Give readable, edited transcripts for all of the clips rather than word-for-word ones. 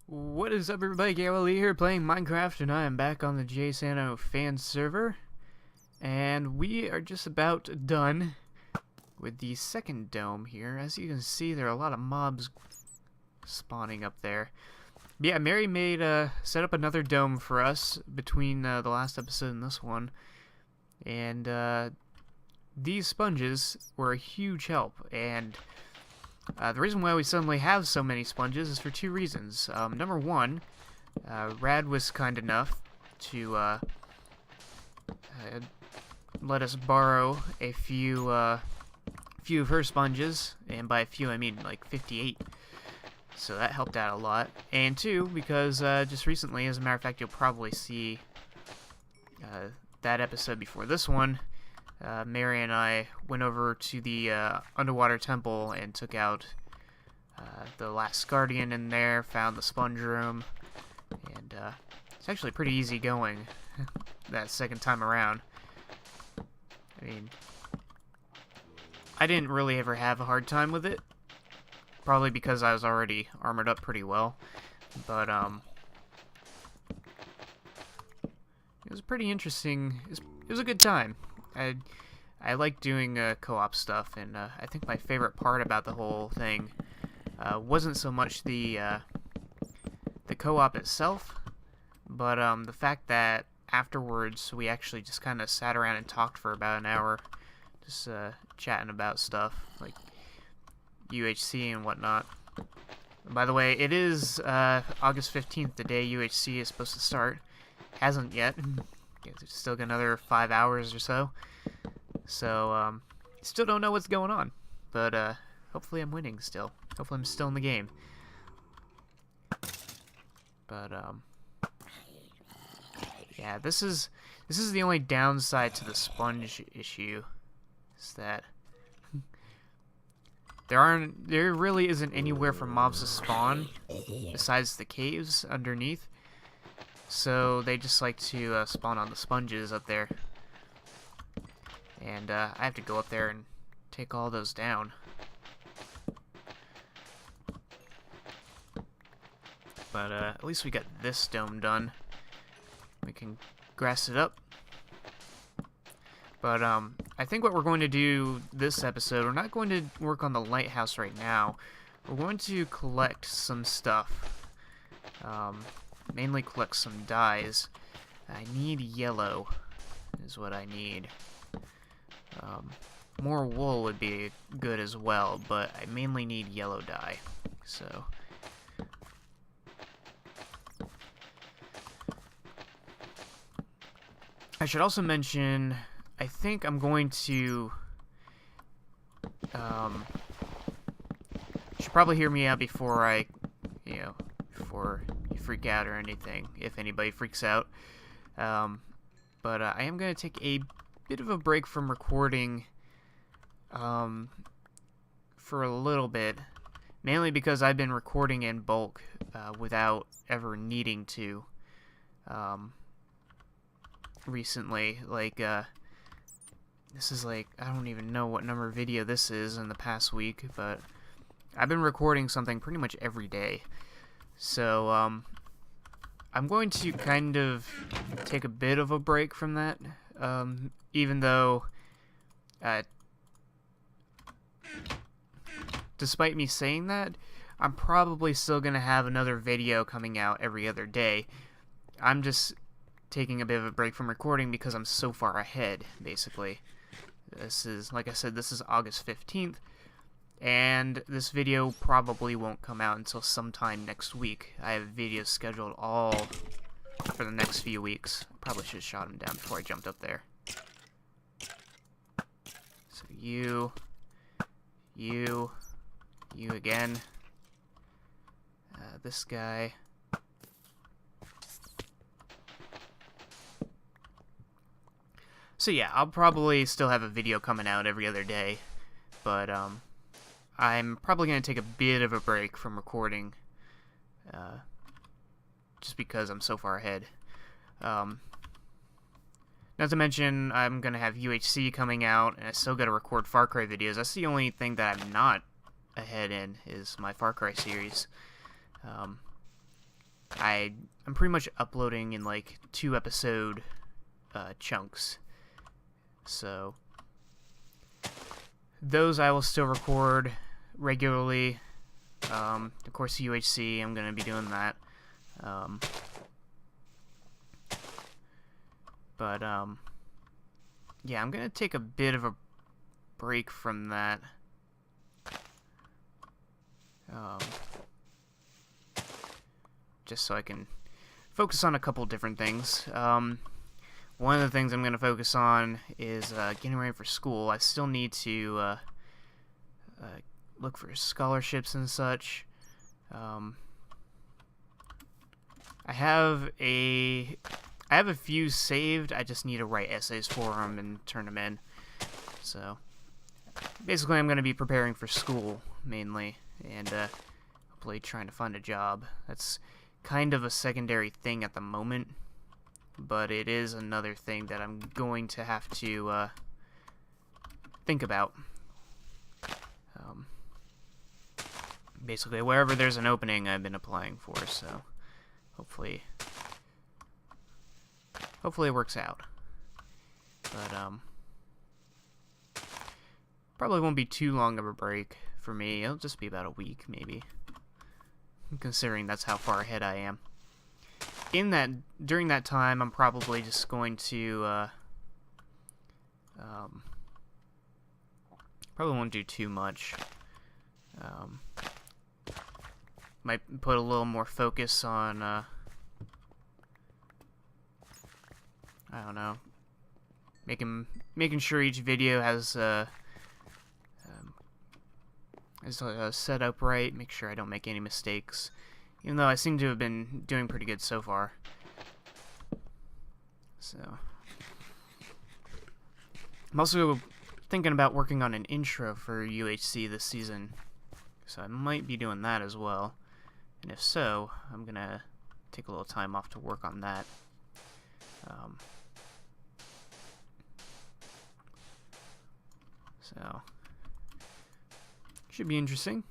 What is up, everybody? Galilee here playing Minecraft, and I am back on the JSFS fan server. And we are just about done with the second dome here. As you can see, there are a lot of mobs spawning up there. But yeah, Mary made set up another dome for us between the last episode and this one. And these sponges were a huge help. And the reason why we suddenly have so many sponges is for two reasons. Number one, Rad was kind enough to let us borrow a few of her sponges, and by a few I mean like 58. So that helped out a lot. And two, because just recently, as a matter of fact, you'll probably see that episode before this one, Mary and I went over to the underwater temple and took out the last guardian in there, found the sponge room, and it's actually pretty easy going that second time around. I mean, I didn't really ever have a hard time with it, probably because I was already armored up pretty well, but it was pretty interesting. It was a good time. I like doing co-op stuff, and I think my favorite part about the whole thing wasn't so much the co-op itself, but the fact that afterwards we actually just kind of sat around and talked for about an hour, just chatting about stuff like UHC and whatnot. By the way, it is August 15th, the day UHC is supposed to start. Hasn't yet. It's still got another 5 hours or so. So, still don't know what's going on. But, hopefully I'm winning still. Hopefully I'm still in the game. But, yeah, this is the only downside to the sponge issue. Is that there really isn't anywhere for mobs to spawn besides the caves underneath. So they just like to spawn on the sponges up there. And I have to go up there and take all those down. But at least we got this dome done. We can grass it up. But I think what we're going to do this episode, we're not going to work on the lighthouse right now. We're going to collect some stuff. Mainly collect some dyes. I need yellow, is what I need. More wool would be good as well, but I mainly need yellow dye. So I should also mention, I think I'm going to you should probably hear me out before I, before you freak out or anything, if anybody freaks out. But I am going to take a bit of a break from recording for a little bit, mainly because I've been recording in bulk without ever needing to recently. Like, this is like, I don't even know what number video this is in the past week, but I've been recording something pretty much every day. So, I'm going to kind of take a bit of a break from that, even though, despite me saying that, I'm probably still going to have another video coming out every other day. I'm just taking a bit of a break from recording because I'm so far ahead, basically. This is, like I said, this is August 15th, and this video probably won't come out until sometime next week. I have videos scheduled all for the next few weeks. Probably should have shot him down before I jumped up there. So you again. This guy. So yeah, I'll probably still have a video coming out every other day, but I'm probably going to take a bit of a break from recording, just because I'm so far ahead. Not to mention, I'm going to have UHC coming out, and I still got to record Far Cry videos. That's the only thing that I'm not ahead in, is my Far Cry series. I'm pretty much uploading in like 2-episode chunks. So those I will still record regularly. Of course, UHC, I'm going to be doing that. Yeah, I'm going to take a bit of a break from that. Just so I can focus on a couple different things. One of the things I'm going to focus on is getting ready for school. I still need to look for scholarships and such. I have a few saved. I just need to write essays for them and turn them in. So basically, I'm going to be preparing for school mainly, and hopefully trying to find a job. That's kind of a secondary thing at the moment, but it is another thing that I'm going to have to think about. Basically, wherever there's an opening, I've been applying for, so hopefully it works out. But probably won't be too long of a break for me. It'll just be about a week, maybe, considering that's how far ahead I am. During that time, I'm probably just going to probably won't do too much. Might put a little more focus on I don't know, making sure each video has set up right. Make sure I don't make any mistakes, even though I seem to have been doing pretty good so far. So I'm also thinking about working on an intro for UHC this season, so I might be doing that as well. And if so, I'm gonna take a little time off to work on that. So should be interesting.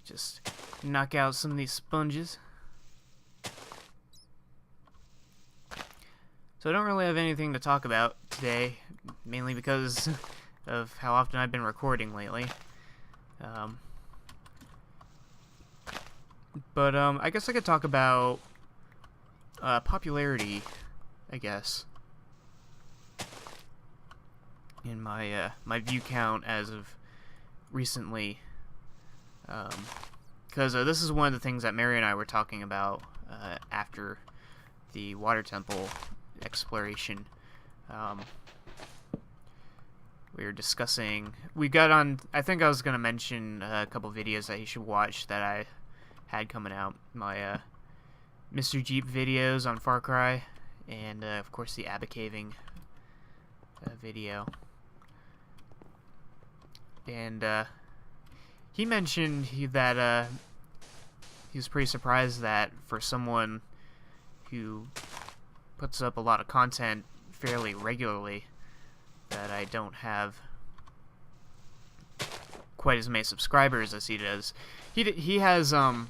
Just knock out some of these sponges. So I don't really have anything to talk about today, mainly because of how often I've been recording lately. But I guess I could talk about popularity, I guess, in my my view count as of recently, because this is one of the things that Mary and I were talking about after the water temple exploration. We were discussing, I think I was going to mention a couple videos that you should watch that I had coming out. My Mr. Jeep videos on Far Cry, and of course the Abba Caving video. And he mentioned that he was pretty surprised that for someone who puts up a lot of content fairly regularly, that I don't have quite as many subscribers as he does. He has I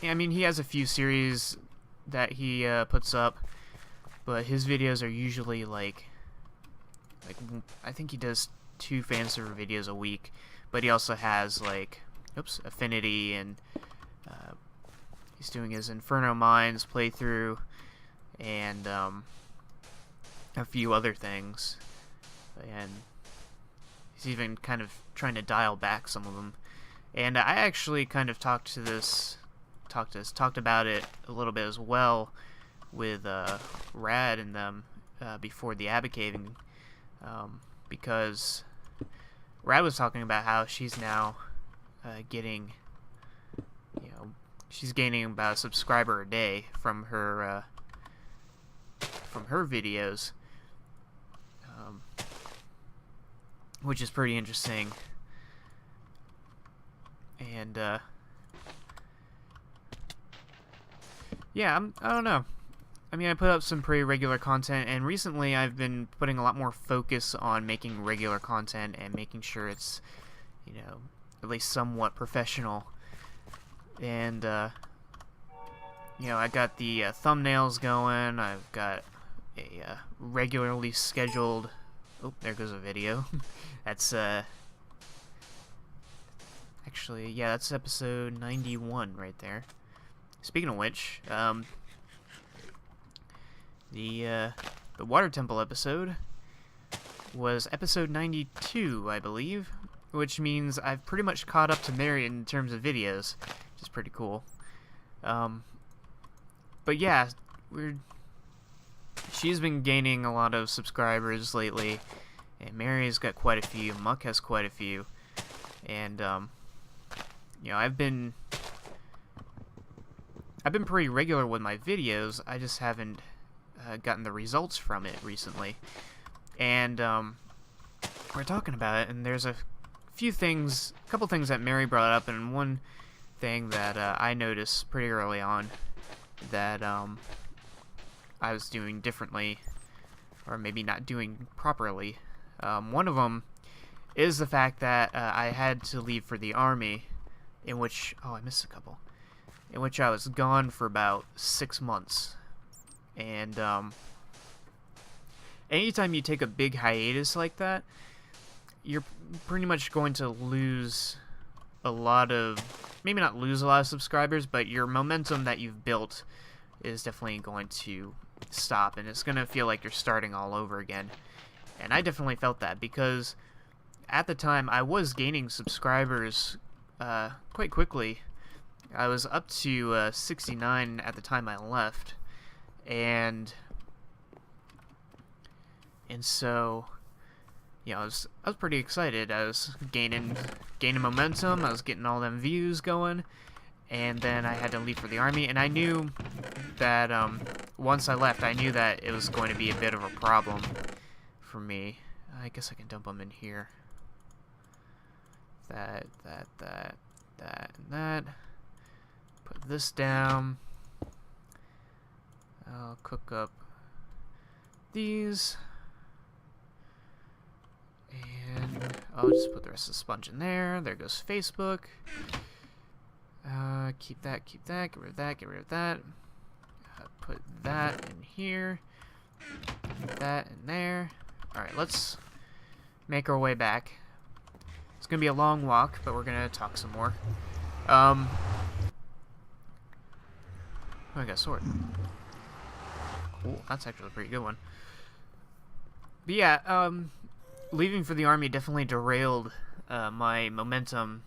mean, he has a few series that he puts up, but his videos are usually like I think he does 2 fan server videos a week, but he also has like Affinity, and he's doing his Inferno Mines playthrough, and a few other things. And he's even kind of trying to dial back some of them. And I actually kind of talked about it a little bit as well with Rad and them before the Abba Caving, because Rad was talking about how she's now getting, she's gaining about a subscriber a day from her videos. Which is pretty interesting. And yeah, I don't know. I mean, I put up some pretty regular content, and recently I've been putting a lot more focus on making regular content and making sure it's, at least somewhat professional. And you know, I got the thumbnails going. I've got a regularly scheduled. Oh, there goes a video. That's actually, yeah, that's episode 91 right there. Speaking of which, the Water Temple episode was episode 92, I believe, which means I've pretty much caught up to Mary in terms of videos, which is pretty cool. But yeah, she's been gaining a lot of subscribers lately, and Mary's got quite a few, Muck has quite a few, and you know, I've been pretty regular with my videos. I just haven't gotten the results from it recently. And we're talking about it, and there's a couple things that Mary brought up, and one thing that I noticed pretty early on that I was doing differently, or maybe not doing properly. One of them is the fact that I had to leave for the Army, in which, oh, I missed a couple, in which I was gone for about 6 months. And anytime you take a big hiatus like that, you're pretty much going to lose a lot of, maybe not lose a lot of subscribers, but your momentum that you've built is definitely going to stop, and it's going to feel like you're starting all over again. And I definitely felt that, because at the time I was gaining subscribers quite quickly. I was up to 69 at the time I left, and so, you know, I was pretty excited. I was gaining momentum. I was getting all them views going, and then I had to leave for the Army, and I knew that once I left, I knew that it was going to be a bit of a problem for me. I guess I can dump them in here. That, and that. Put this down. I'll cook up these. And I'll just put the rest of the sponge in there. There goes Facebook. Keep that, get rid of that, get rid of that. Put that in here. Put that in there. Alright, let's make our way back. It's gonna be a long walk, but we're gonna talk some more. Oh, I got a sword. Cool, that's actually a pretty good one. But yeah, leaving for the Army definitely derailed my momentum,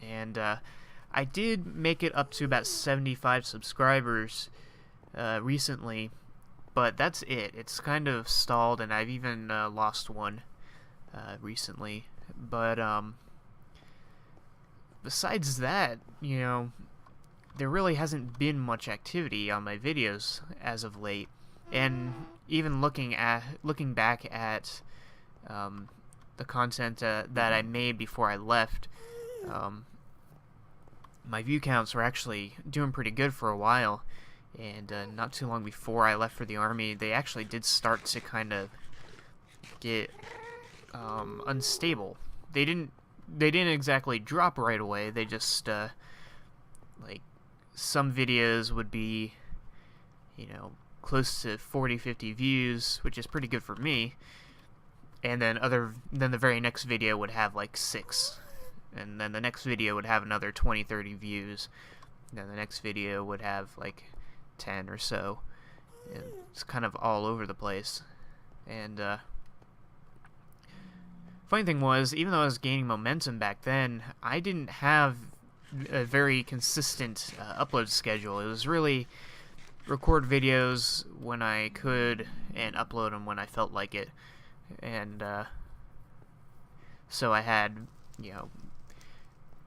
and I did make it up to about 75 subscribers recently, but that's it. It's kind of stalled, and I've even lost one recently. But besides that, you know, there really hasn't been much activity on my videos as of late. And even looking back at the content that I made before I left, my view counts were actually doing pretty good for a while. And not too long before I left for the Army, they actually did start to kind of get unstable. They didn't exactly drop right away. They just like, some videos would be, you know, close to 40-50 views, which is pretty good for me, and then the very next video would have like 6, and then the next video would have another 20-30 views, and then the next video would have like 10 or so. It's kind of all over the place. And funny thing was, even though I was gaining momentum back then, I didn't have a very consistent upload schedule. It was really record videos when I could and upload them when I felt like it. And so I had, you know,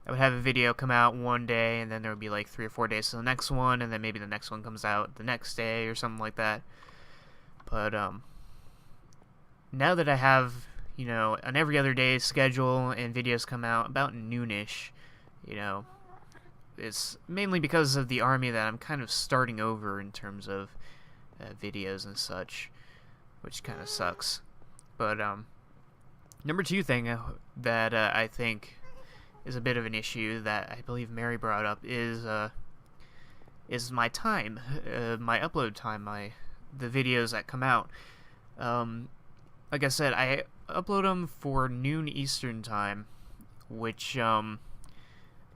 I would have a video come out one day, and then there would be like 3 or 4 days to the next one, and then maybe the next one comes out the next day or something like that. But now that I have, you know, an every other day schedule and videos come out about noonish, you know, it's mainly because of the Army that I'm kind of starting over in terms of videos and such, which kind of sucks. But number 2 thing that I think is a bit of an issue that I believe Mary brought up is my time, my upload time, the videos that come out. Like I said, I upload them for noon Eastern time, which I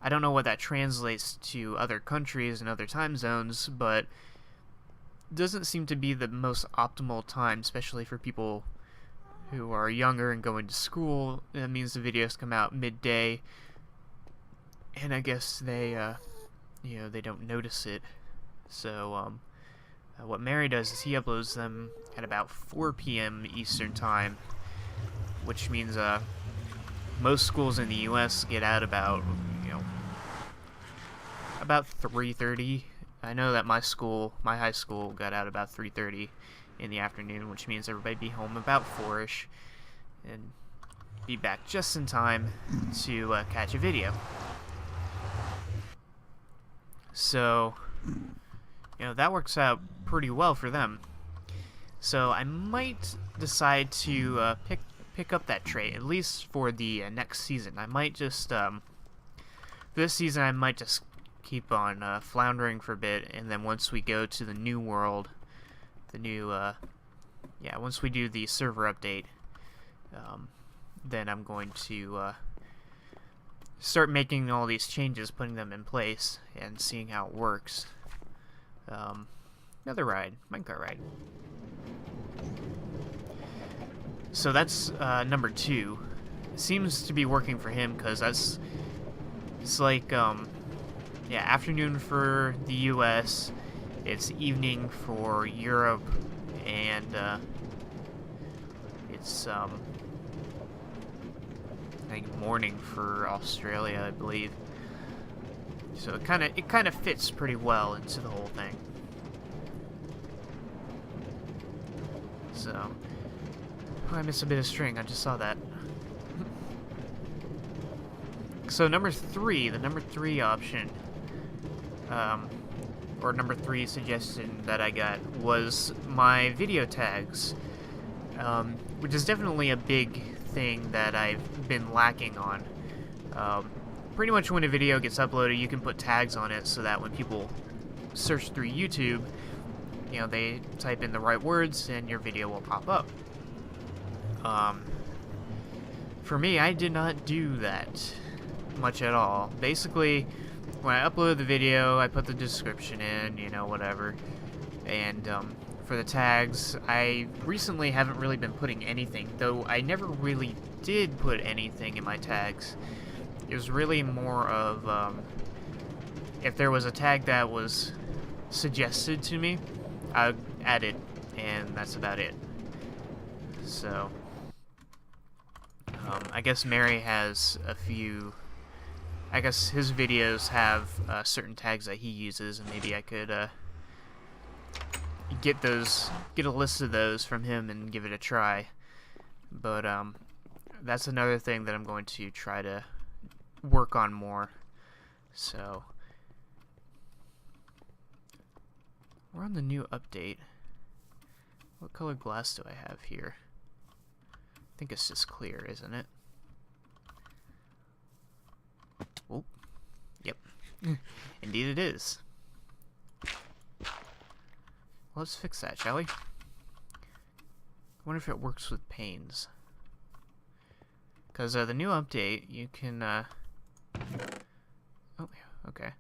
don't know what that translates to other countries and other time zones, but doesn't seem to be the most optimal time, especially for people who are younger and going to school. That means the videos come out midday, and I guess they, they don't notice it. So, what Mary does is he uploads them at about 4 p.m. Eastern time, which means, most schools in the U.S. get out about, about 3:30. I know that my high school, got out about 3:30 in the afternoon, which means everybody be home about 4-ish, and be back just in time to catch a video. So, that works out pretty well for them. So I might decide to pick up that trait, at least for the next season. I might just, this season I might just keep on floundering for a bit, and then once we go to the new world, once we do the server update, then I'm going to start making all these changes, putting them in place, and seeing how it works. Another minecart ride. So that's number 2. It seems to be working for him, because it's like, afternoon for the US, it's evening for Europe, and it's I think morning for Australia, I believe. So it kind of fits pretty well into the whole thing. So, I missed a bit of string. I just saw that. So the number 3 option, or number 3 suggestion that I got was my video tags, which is definitely a big thing that I've been lacking on. Pretty much when a video gets uploaded, you can put tags on it so that when people search through YouTube, they type in the right words and your video will pop up. For me, I did not do that much at all. Basically, when I upload the video, I put the description in, whatever. And for the tags, I recently haven't really been putting anything, though I never really did put anything in my tags. It was really more of, if there was a tag that was suggested to me, I'd add it, and that's about it. So, I guess Mary has a few. I guess his videos have certain tags that he uses, and maybe I could get a list of those from him and give it a try. But that's another thing that I'm going to try to work on more. So we're on the new update. What color glass do I have here? I think it's just clear, isn't it? Oh, yep. Indeed it is. Let's fix that, shall we? I wonder if it works with panes. Because the new update, you can, oh, okay.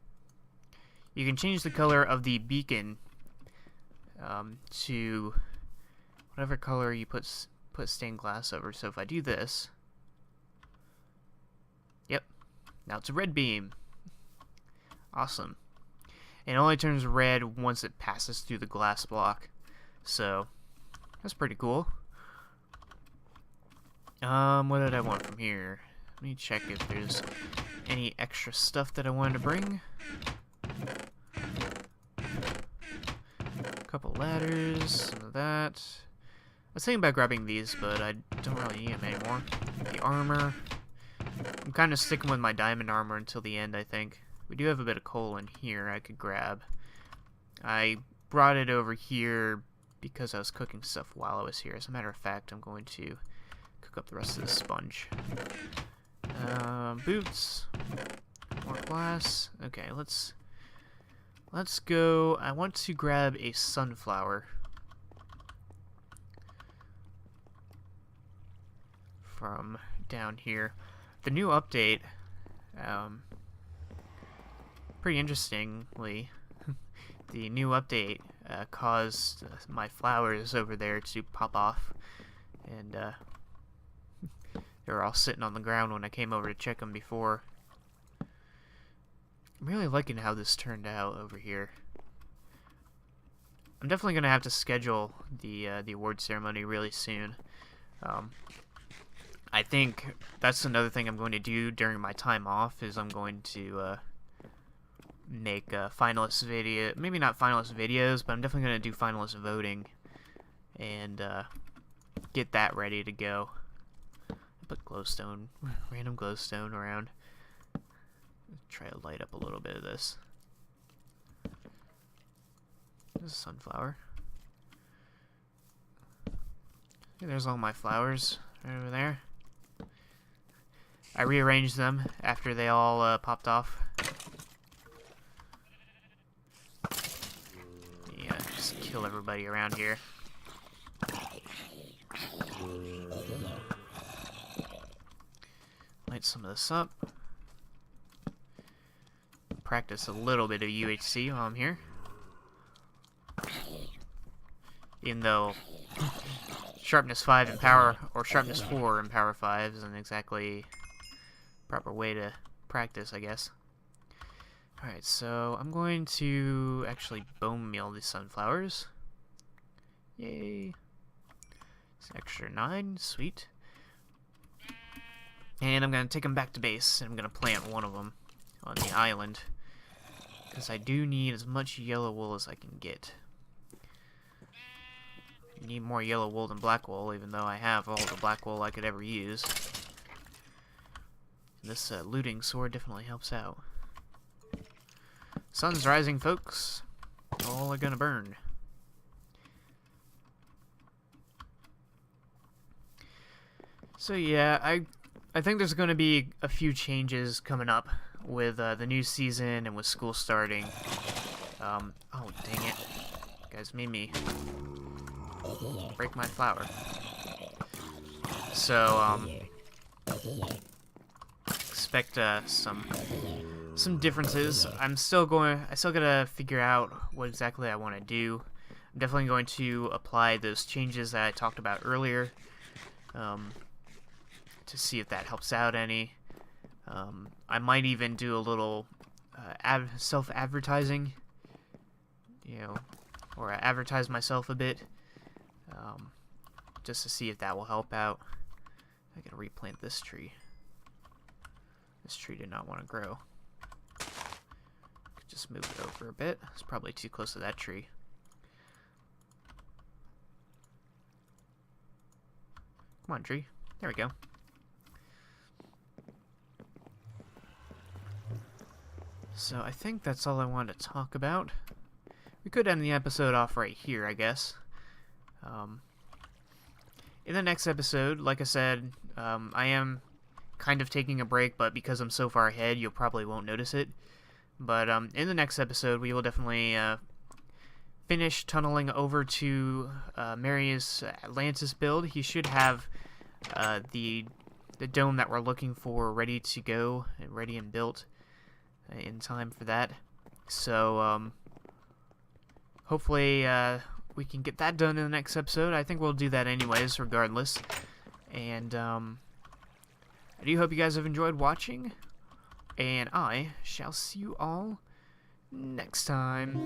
You can change the color of the beacon to whatever color you put stained glass over. So if I do this, yep, now it's a red beam. Awesome. It only turns red once it passes through the glass block. So that's pretty cool. What did I want from here? Let me check if there's any extra stuff that I wanted to bring. A couple ladders, some of that. I was thinking about grabbing these, but I don't really need them anymore. The armor. I'm kind of sticking with my diamond armor until the end, I think. We do have a bit of coal in here I could grab. I brought it over here because I was cooking stuff while I was here. As a matter of fact, I'm going to cook up the rest of the sponge. Boots. More glass. Okay, let's go. I want to grab a sunflower from down here. The new update, pretty interestingly, the new update caused my flowers over there to pop off, and they were all sitting on the ground when I came over to check them before. I'm really liking how this turned out over here. I'm definitely gonna have to schedule the award ceremony really soon. I think that's another thing I'm going to do during my time off, is I'm going to make finalist video, maybe not finalist videos, but I'm definitely going to do finalist voting and get that ready to go. Put glowstone, random glowstone around. Try to light up a little bit of this. There's a sunflower. Okay, there's all my flowers right over there. I rearranged them after they all popped off. Yeah, just kill everybody around here. Light some of this up. Practice a little bit of UHC while I'm here. Even though sharpness 5 in power, or sharpness 4 in power 5 isn't exactly proper way to practice, I guess. Alright, so I'm going to actually bone meal these sunflowers. Yay. It's extra 9, sweet. And I'm going to take them back to base, and I'm going to plant one of them on the island, because I do need as much yellow wool as I can get. I need more yellow wool than black wool, even though I have all the black wool I could ever use. This looting sword definitely helps out. Sun's rising, folks. All are gonna burn. So yeah, I think there's gonna be a few changes coming up with the new season and with school starting. Oh dang it! You guys made me break my flower. So expect some differences. I still gotta figure out what exactly I want to do. I'm definitely going to apply those changes that I talked about earlier, to see if that helps out any. I might even do a little self-advertising, you know, or advertise myself a bit, just to see if that will help out. I gotta replant this tree. This tree did not want to grow. Could just move it over a bit. It's probably too close to that tree. Come on, tree. There we go. So I think that's all I wanted to talk about. We could end the episode off right here, I guess. In the next episode, like I said, I am kind of taking a break, but because I'm so far ahead, you probably won't notice it. But in the next episode, we will definitely finish tunneling over to Marius Atlantis build. He should have the dome that we're looking for ready to go and ready and built in time for that. So hopefully we can get that done in the next episode. I think we'll do that anyways, regardless. And I do hope you guys have enjoyed watching, and I shall see you all next time.